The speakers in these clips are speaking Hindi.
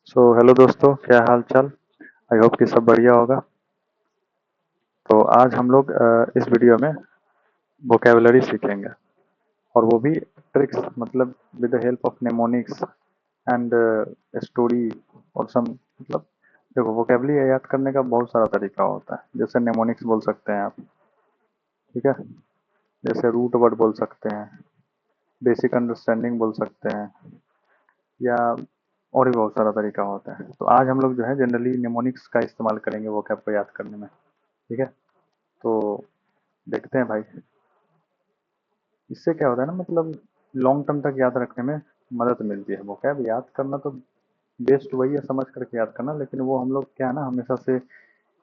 हेलो दोस्तों, क्या हाल चाल। आई होप कि सब बढ़िया होगा। तो आज हम लोग इस वीडियो में वोकेबलरी सीखेंगे, और वो भी ट्रिक्स, मतलब with the help of mnemonics and story और सम, मतलब देखो, वोकेबलरी याद करने का बहुत सारा तरीका होता है। जैसे नेमोनिक्स बोल सकते हैं आप, ठीक है। जैसे रूट वर्ड बोल सकते हैं, बेसिक अंडरस्टैंडिंग बोल सकते हैं, या और भी बहुत सारा तरीका होता है। तो आज हम लोग जो है जनरली नेमोनिक्स का इस्तेमाल करेंगे वोकैब को याद करने में, ठीक है। तो देखते हैं भाई, इससे क्या होता है ना, मतलब लॉन्ग टर्म तक याद रखने में मदद मिलती है। वोकैब याद करना तो बेस्ट वही है, समझ करके याद करना, लेकिन वो हम लोग क्या है ना, हमेशा से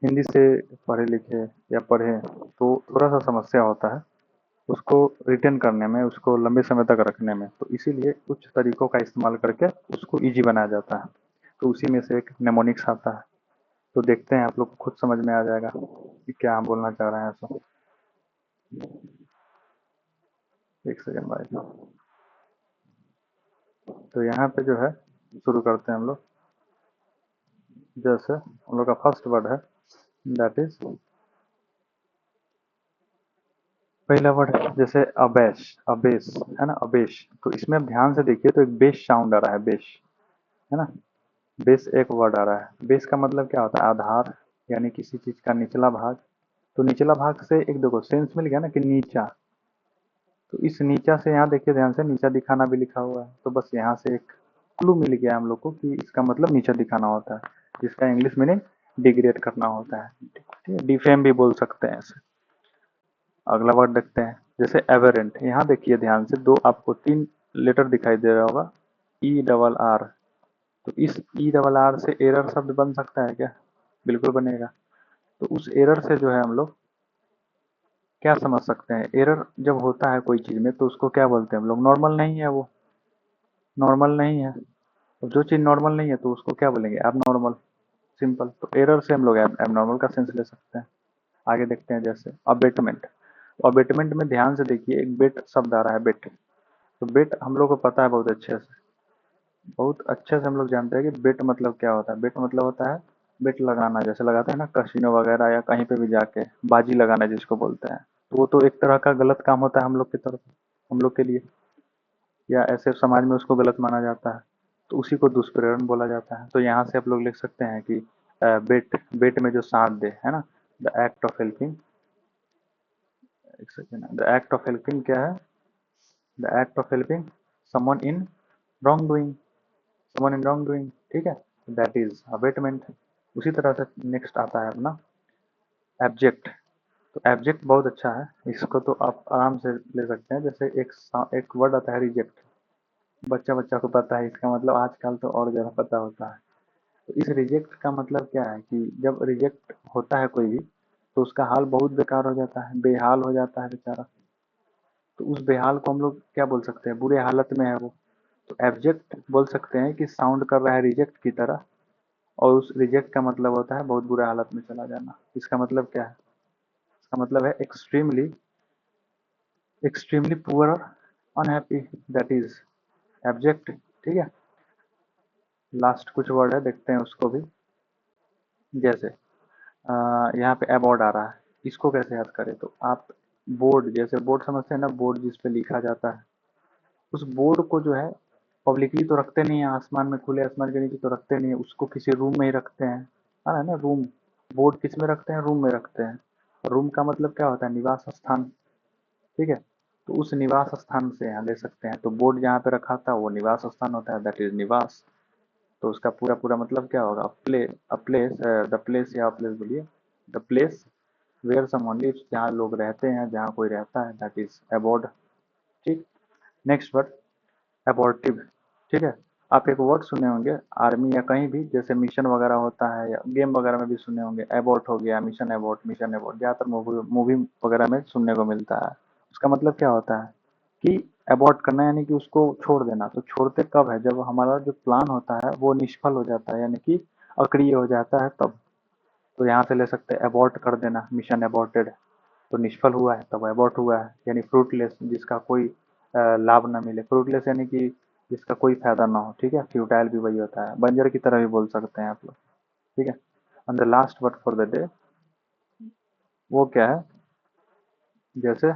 हिंदी से पढ़े लिखे या पढ़े, तो थोड़ा सा समस्या होता है उसको रिटेन करने में, उसको लंबे समय तक रखने में। तो इसीलिए कुछ तरीकों का इस्तेमाल करके उसको ईजी बनाया जाता है। तो उसी में से एक नेमोनिक्स आता है। तो देखते हैं, आप लोग को खुद समझ में आ जाएगा कि क्या हम बोलना चाह रहे हैं। सो एक सेकेंड भाई। तो यहाँ पे जो है शुरू करते हैं हम लोग। जैसे हम लोग का फर्स्ट वर्ड है, दैट इज, पहला वर्ड है जैसे अबेश। अबेस है ना, अबेश। तो इसमें आप ध्यान से देखिए तो एक बेस साउंड आ रहा है, बेश, है ना। बेस एक वर्ड आ रहा है। बेस का मतलब क्या होता है? आधार, यानी किसी चीज का निचला भाग। तो निचला भाग से एक देखो सेंस मिल गया ना कि नीचा। तो इस नीचा से यहाँ देखिए ध्यान से, नीचा दिखाना भी लिखा हुआ है। तो बस यहाँ से एक क्लू मिल गया हम लोग को कि इसका मतलब नीचा दिखाना होता है, जिसका इंग्लिश मीनिंग डिग्रेड करना होता है, ठीक है। डिफेम भी बोल सकते हैं इसे। अगला वर्ड देखते हैं, जैसे एवरेंट। यहाँ देखिए ध्यान से, दो आपको तीन लेटर दिखाई दे रहा होगा, ई डबल आर। तो इस ई डबल आर से एरर शब्द बन सकता है क्या? बिल्कुल बनेगा। तो उस एरर से जो है हम लोग क्या समझ सकते हैं? एरर जब होता है कोई चीज में तो उसको क्या बोलते हैं हम लोग? नॉर्मल नहीं है वो, नॉर्मल नहीं है। और जो चीज नॉर्मल नहीं है तो उसको क्या बोलेंगे? एब नॉर्मल। सिंपल। तो एरर से हम लोग एब नॉर्मल का सेंस ले सकते हैं। आगे देखते हैं, जैसे अबेटमेंट। अबेटमेंट में ध्यान से देखिए, एक बेट शब्द आ रहा है, बेट। तो बेट हम लोग को पता है बहुत अच्छे से, बहुत अच्छे से हम लोग जानते हैं कि बेट मतलब क्या होता है। बेट मतलब होता है बेट लगाना, जैसे लगाते हैं ना कसिनो वगैरह या कहीं पे भी जाके बाजी लगाना जिसको बोलते हैं। तो वो तो एक तरह का गलत काम होता है हम लोग की तरफ, हम लोग के लिए, या ऐसे समाज में उसको गलत माना जाता है। तो उसी को दुष्प्रेरण बोला जाता है। तो यहाँ से आप लोग लिख सकते हैं कि बेट, बेट में जो साथ दे, है ना, द एक्ट ऑफ हेल्पिंग। एक second, the act of helping क्या है? The act of helping someone in wrong doing, someone in wrong doing, ठीक है। That is abetment. उसी तरह से नेक्स्ट आता है अपना एब्जेक्ट। तो एब्जेक्ट बहुत अच्छा है, इसको तो आप आराम से ले सकते हैं। जैसे एक वर्ड आता है रिजेक्ट। बच्चा बच्चा को पता है इसका मतलब, आजकल तो और ज़्यादा पता होता है। तो इस रिजेक्ट का मतलब क्या है कि जब रिजेक्ट होता है कोई भी, तो उसका हाल बहुत बेकार हो जाता है, बेहाल हो जाता है बेचारा। तो उस बेहाल को हम लोग क्या बोल सकते हैं? बुरे हालत में है वो। तो एब्जेक्ट बोल सकते हैं कि साउंड कर रहा है रिजेक्ट की तरह, और उस रिजेक्ट का मतलब होता है बहुत बुरे हालत में चला जाना। इसका मतलब क्या है? इसका मतलब है एक्सट्रीमली, एक्सट्रीमली पुअर और अनहैप्पी, दैट इज एब्जेक्ट, ठीक है। लास्ट कुछ वर्ड है, देखते हैं उसको भी। जैसे यहाँ पे अबॉर्ड आ रहा है, इसको कैसे याद करें? तो आप बोर्ड, जैसे बोर्ड समझते हैं ना, बोर्ड जिस पे लिखा जाता है, उस बोर्ड को जो है पब्लिकली तो रखते नहीं है, आसमान में, खुले आसमान के नीचे तो रखते नहीं है, उसको किसी रूम में ही रखते हैं, है ना, रूम। बोर्ड किस में रखते हैं? रूम में रखते हैं। रूम का मतलब क्या होता है? निवास स्थान, ठीक है। तो उस निवास स्थान से यहाँ ले सकते हैं। तो बोर्ड जहाँ पे रखा था वो निवास स्थान होता है, दैट इज निवास। तो उसका पूरा पूरा मतलब क्या होगा? प्लेस, द प्लेस, या प्लेस बोलिए, the place where someone lives, जहाँ लोग रहते हैं, जहाँ कोई रहता है, दैट इज अबॉर्ड, ठीक। नेक्स्ट वर्ड अबॉर्टिव, ठीक है। आप एक वर्ड सुने होंगे आर्मी या कहीं भी, जैसे मिशन वगैरह होता है या गेम वगैरह में भी सुने होंगे, एबॉर्ट हो गया, मिशन एबॉर्ट, मिशन एबॉर्ट, ज़्यादातर मूवी वगैरह में सुनने को मिलता है। उसका मतलब क्या होता है कि अबॉर्ट करना, यानी कि उसको छोड़ देना। तो छोड़ते कब है? जब हमारा जो प्लान होता है वो निष्फल हो जाता है, यानी कि अक्रिय हो जाता है, तब। तो यहाँ से ले सकते हैं अबॉर्ट कर देना, मिशन अबॉर्टेड। तो निष्फल हुआ है तब अबॉर्ट हुआ है, यानी फ्रूटलेस, जिसका कोई लाभ ना मिले। फ्रूटलेस यानी कि जिसका कोई फायदा ना हो, ठीक है। फ्यूटाइल भी वही होता है, बंजर की तरह भी बोल सकते हैं आप लोग, ठीक है। And the last word for the day वो क्या है, जैसे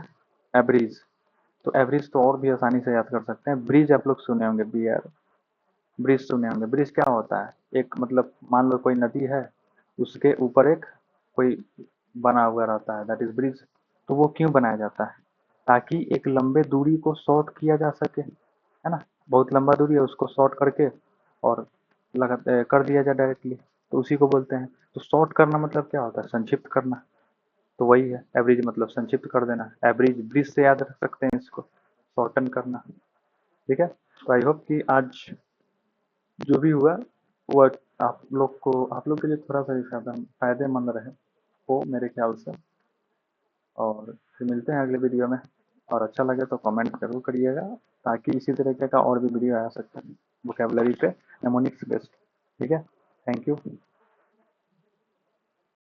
एवरेज। तो एवरेज तो और भी आसानी से याद कर सकते हैं, ब्रिज आप लोग सुने होंगे, बी आर, ब्रिज सुने होंगे। ब्रिज क्या होता है, एक मतलब मान लो कोई नदी है, उसके ऊपर एक कोई बना हुआ रहता है, दैट इज ब्रिज। तो वो क्यों बनाया जाता है, ताकि एक लंबे दूरी को शॉर्ट किया जा सके, है ना। बहुत लंबा दूरी है, उसको शॉर्ट करके और लगा कर दिया जाए डायरेक्टली, तो उसी को बोलते हैं। तो शॉर्ट करना मतलब क्या होता है, संक्षिप्त करना। तो वही है एवरेज, मतलब संक्षिप्त कर देना। एवरेज ब्रिज से याद रख सकते हैं इसको, शॉर्टन करना, ठीक है। तो आई होप कि आज जो भी हुआ वो आप लोग के लिए थोड़ा सा भी फायदेमंद रहे वो मेरे ख्याल से। और फिर मिलते हैं अगले वीडियो में, और अच्छा लगे तो कमेंट जरूर करिएगा, ताकि इसी तरीके का और भी वीडियो आ सकता है वोकेबलरी पे, नेमोनिक्स बेस्ड, ठीक है। Thank you.